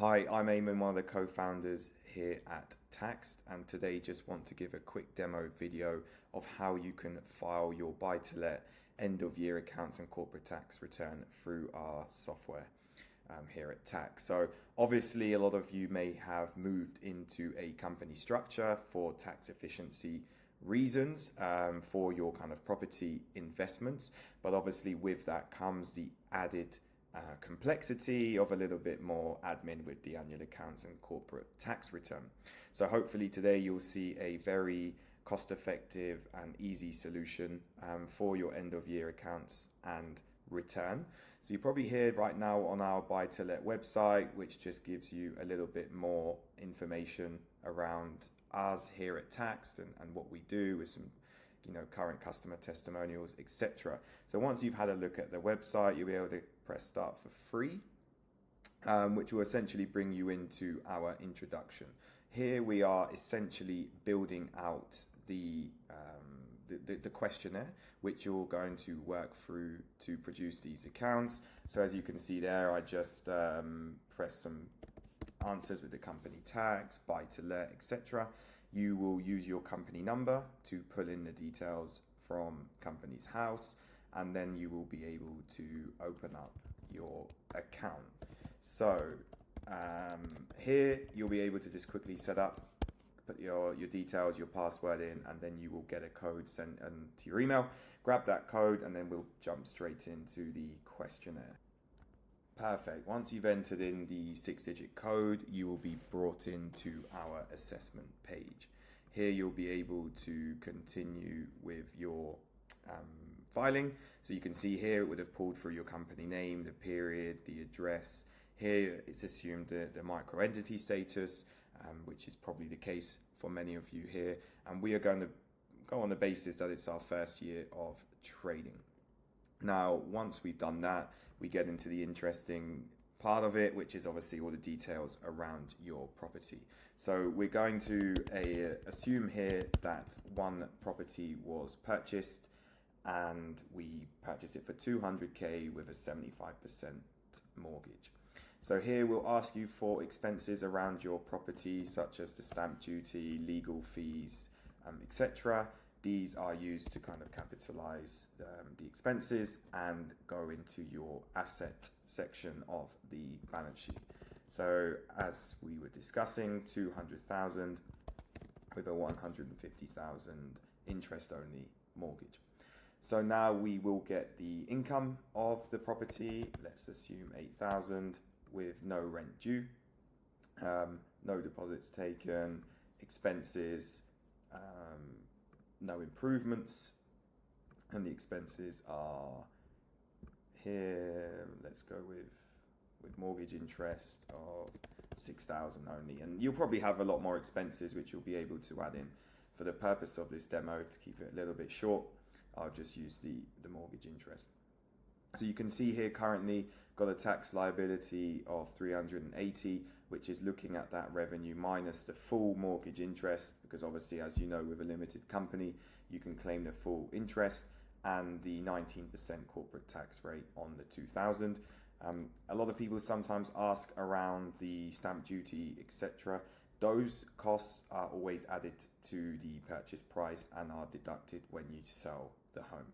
Hi, I'm Eamon, one of the co-founders here at Taxed, and today just want to give a quick demo video of how you can file your buy-to-let end-of-year accounts and corporate tax return through our software here at Tax. So obviously a lot of you may have moved into a company structure for tax efficiency reasons for your kind of property investments, but obviously with that comes the added complexity of a little bit more admin with the annual accounts and corporate tax return. So hopefully today you'll see a very cost-effective and easy solution for your end-of-year accounts and return. So you're probably here right now on our Buy To Let website, which just gives you a little bit more information around us here at Taxed and what we do with some current customer testimonials, etc. So once you've had a look at the website, you'll be able to press start for free, which will essentially bring you into our introduction. Here we are essentially building out the questionnaire, which you're going to work through to produce these accounts. So as you can see there, I just press some answers with the company tax, buy to let, etc. You will use your company number to pull in the details from company's house, and then you will be able to open up your account. So here you'll be able to just quickly set up, put your details, your password in, and then you will get a code sent to your email. Grab that code and then we'll jump straight into the questionnaire. Perfect. Once you've entered in the 6-digit code, you will be brought into our assessment page. Here you'll be able to continue with your filing. So you can see here it would have pulled through your company name, the period, the address. Here it's assumed the micro entity status, which is probably the case for many of you here. And we are going to go on the basis that it's our first year of trading. Now, once we've done that, we get into the interesting part of it, which is obviously all the details around your property. So we're going to assume here that one property was purchased and we purchased it for 200k with a 75% mortgage. So here we'll ask you for expenses around your property, such as the stamp duty, legal fees, etc. These are used to kind of capitalize the expenses and go into your asset section of the balance sheet. So as we were discussing, 200,000 with a 150,000 interest only mortgage. So now we will get the income of the property. Let's assume 8,000 with no rent due, no deposits taken, expenses, no improvements, and the expenses are here. Let's go with mortgage interest of 6,000 only, and you'll probably have a lot more expenses which you'll be able to add in. For the purpose of this demo, to keep it a little bit short, I'll just use the mortgage interest. So you can see here currently got a tax liability of 380, which is looking at that revenue minus the full mortgage interest, because obviously, as you know, with a limited company, you can claim the full interest, and the 19% corporate tax rate on the 2,000. A lot of people sometimes ask around the stamp duty, etc. Those costs are always added to the purchase price and are deducted when you sell the home.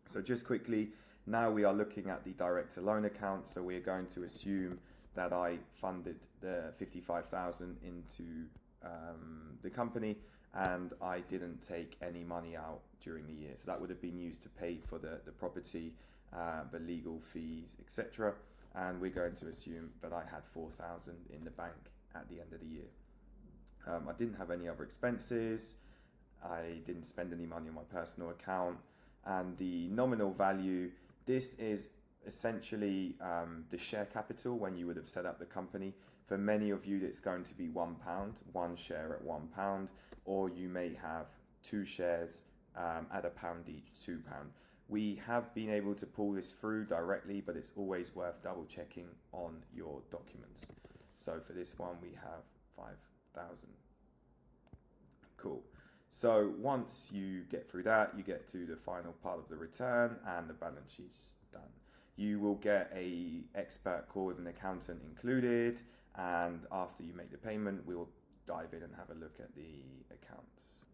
So just quickly, now we are looking at the director loan account. So we're going to assume that I funded the 55,000 into the company and I didn't take any money out during the year. So that would have been used to pay for the property, the legal fees, etc. And we're going to assume that I had 4,000 in the bank at the end of the year. I didn't have any other expenses. I didn't spend any money on my personal account. And the nominal value, this is essentially the share capital when you would have set up the company. For many of you, it's going to be £1, one share at £1, or you may have 2 shares at £1 each, £2. We have been able to pull this through directly, but it's always worth double checking on your documents. So for this one, we have 5,000. Cool. So once you get through that, you get to the final part of the return and the balance sheet's done. You will get a expert call with an accountant included, and after you make the payment, we'll dive in and have a look at the accounts.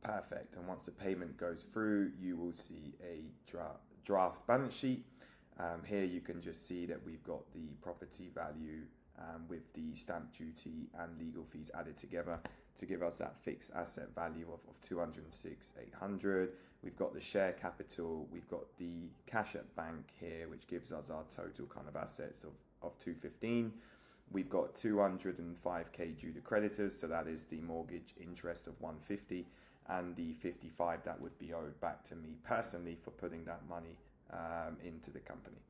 Perfect. And once the payment goes through, you will see a draft balance sheet. Here you can just see that we've got the property value with the stamp duty and legal fees added together to give us that fixed asset value of 206,800. We've got the share capital, we've got the cash at bank here, which gives us our total kind of assets of 215. We've got 205k due to creditors, so that is the mortgage interest of 150, and the 55 that would be owed back to me personally for putting that money into the company.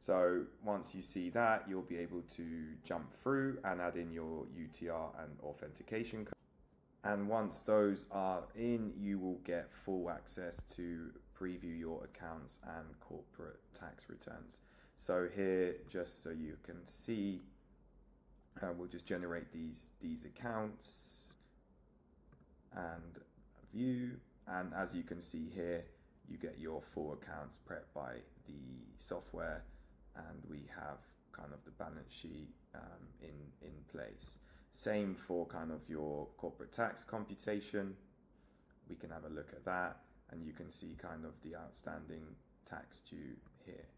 So once you see that, you'll be able to jump through and add in your UTR and authentication code. And once those are in, you will get full access to preview your accounts and corporate tax returns. So here, just so you can see, we'll just generate these accounts and view. And as you can see here, you get your full accounts prepped by the software, and we have kind of the balance sheet in place. Same for kind of your corporate tax computation. We can have a look at that, and you can see kind of the outstanding tax due here.